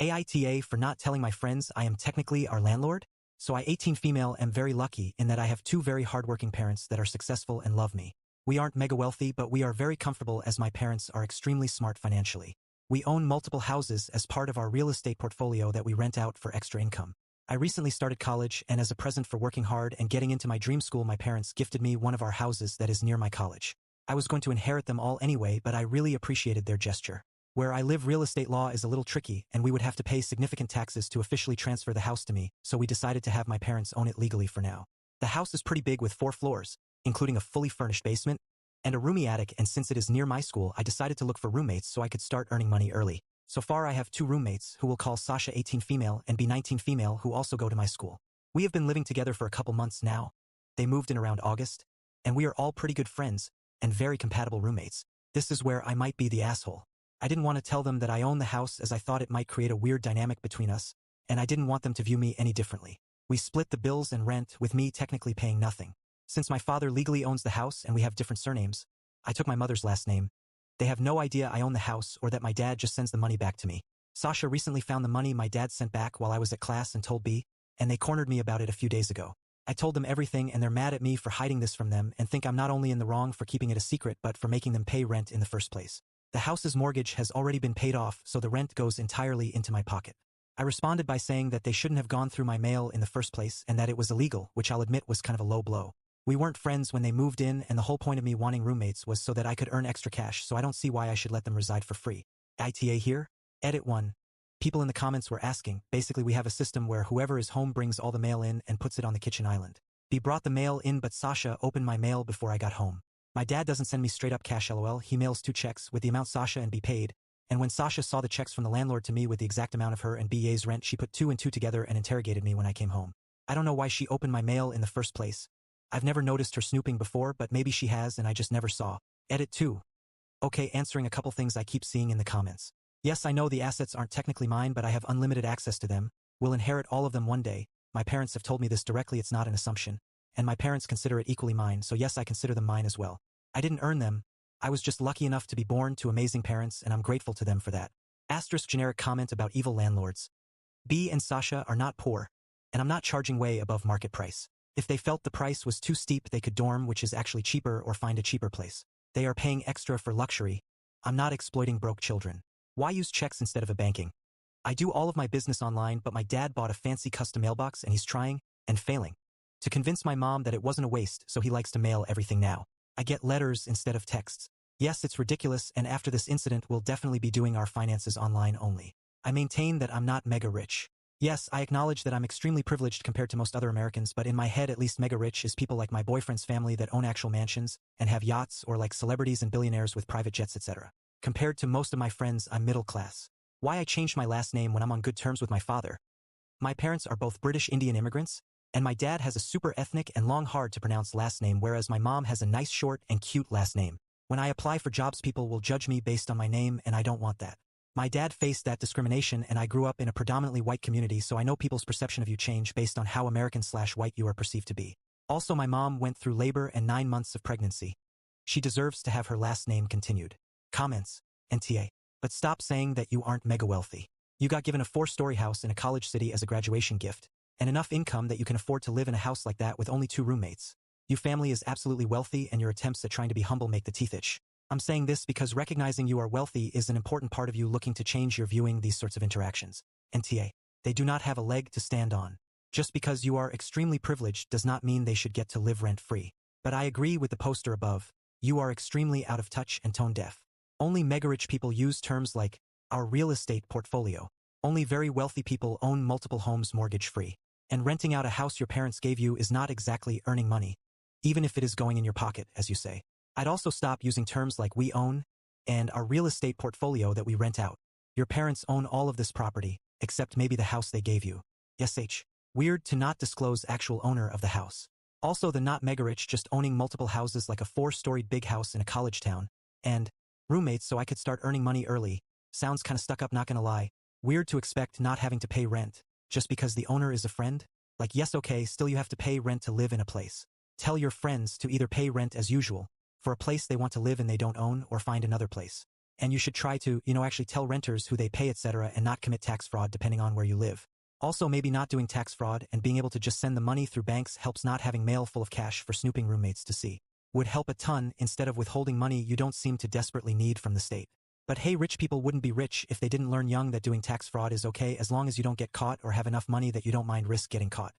AITA for not telling my friends I am technically our landlord? So I 18 female am very lucky in that I have two very hardworking parents that are successful and love me. We aren't mega wealthy but we are very comfortable as my parents are extremely smart financially. We own multiple houses as part of our real estate portfolio that we rent out for extra income. I recently started college and as a present for working hard and getting into my dream school my parents gifted me one of our houses that is near my college. I was going to inherit them all anyway but I really appreciated their gesture. Where I live real estate law is a little tricky and we would have to pay significant taxes to officially transfer the house to me, so we decided to have my parents own it legally for now. The house is pretty big with 4 floors, including a fully furnished basement and a roomy attic, and since it is near my school I decided to look for roommates so I could start earning money early. So far I have 2 roommates who will call Sasha 18 female and be 19 female who also go to my school. We have been living together for a couple months now. They moved in around August, and we are all pretty good friends and very compatible roommates. This is where I might be the asshole. I didn't want to tell them that I own the house as I thought it might create a weird dynamic between us, and I didn't want them to view me any differently. We split the bills and rent, with me technically paying nothing. Since my father legally owns the house and we have different surnames, I took my mother's last name. They have no idea I own the house or that my dad just sends the money back to me. Sasha recently found the money my dad sent back while I was at class and told B, and they cornered me about it a few days ago. I told them everything and they're mad at me for hiding this from them and think I'm not only in the wrong for keeping it a secret but for making them pay rent in the first place. The house's mortgage has already been paid off, so the rent goes entirely into my pocket. I responded by saying that they shouldn't have gone through my mail in the first place and that it was illegal, which I'll admit was kind of a low blow. We weren't friends when they moved in and the whole point of me wanting roommates was so that I could earn extra cash, so I don't see why I should let them reside for free. ITA here? Edit 1. People in the comments were asking, basically we have a system where whoever is home brings all the mail in and puts it on the kitchen island. B brought the mail in but Sasha opened my mail before I got home. My dad doesn't send me straight up cash lol, he mails 2 checks with the amount Sasha and B paid, and when Sasha saw the checks from the landlord to me with the exact amount of her and B's rent she put 2 and 2 together and interrogated me when I came home. I don't know why she opened my mail in the first place. I've never noticed her snooping before but maybe she has and I just never saw. Edit 2. Okay, answering a couple things I keep seeing in the comments. Yes, I know the assets aren't technically mine but I have unlimited access to them, will inherit all of them one day. My parents have told me this directly, it's not an assumption. And my parents consider it equally mine, so yes, I consider them mine as well. I didn't earn them. I was just lucky enough to be born to amazing parents and I'm grateful to them for that. Asterisk generic comment about evil landlords. B and Sasha are not poor, and I'm not charging way above market price. If they felt the price was too steep they could dorm, which is actually cheaper, or find a cheaper place. They are paying extra for luxury. I'm not exploiting broke children. Why use checks instead of a banking? I do all of my business online but my dad bought a fancy custom mailbox and he's trying, and failing, to convince my mom that it wasn't a waste, so he likes to mail everything now. I get letters instead of texts. Yes, it's ridiculous, and after this incident we'll definitely be doing our finances online only. I maintain that I'm not mega rich. Yes, I acknowledge that I'm extremely privileged compared to most other Americans, but in my head at least mega rich is people like my boyfriend's family that own actual mansions and have yachts, or like celebrities and billionaires with private jets, etc. Compared to most of my friends, I'm middle class. Why I changed my last name when I'm on good terms with my father? My parents are both British Indian immigrants, and my dad has a super ethnic and long hard to pronounce last name, whereas my mom has a nice short and cute last name. When I apply for jobs people will judge me based on my name and I don't want that. My dad faced that discrimination and I grew up in a predominantly white community, so I know people's perception of you change based on how American/white you are perceived to be. Also, my mom went through labor and 9 months of pregnancy. She deserves to have her last name continued. Comments. NTA. But stop saying that you aren't mega wealthy. You got given a 4-story house in a college city as a graduation gift, and enough income that you can afford to live in a house like that with only 2 roommates. Your family is absolutely wealthy and your attempts at trying to be humble make the teeth itch. I'm saying this because recognizing you are wealthy is an important part of you looking to change your viewing these sorts of interactions. NTA. They do not have a leg to stand on. Just because you are extremely privileged does not mean they should get to live rent-free. But I agree with the poster above. You are extremely out of touch and tone deaf. Only mega-rich people use terms like our real estate portfolio. Only very wealthy people own multiple homes mortgage-free. And renting out a house your parents gave you is not exactly earning money, even if it is going in your pocket, as you say. I'd also stop using terms like we own and our real estate portfolio that we rent out. Your parents own all of this property, except maybe the house they gave you. SH. Weird to not disclose actual owner of the house. Also the not mega-rich just owning multiple houses like a 4-storied big house in a college town. And roommates so I could start earning money early. Sounds kinda stuck up, not gonna lie. Weird to expect not having to pay rent just because the owner is a friend? Like, yes, okay, still you have to pay rent to live in a place. Tell your friends to either pay rent as usual for a place they want to live in they don't own, or find another place. And you should try to, actually tell renters who they pay, etc., and not commit tax fraud depending on where you live. Also, maybe not doing tax fraud and being able to just send the money through banks helps. Not having mail full of cash for snooping roommates to see would help a ton instead of withholding money you don't seem to desperately need from the state. But hey, rich people wouldn't be rich if they didn't learn young that doing tax fraud is okay as long as you don't get caught or have enough money that you don't mind risk getting caught.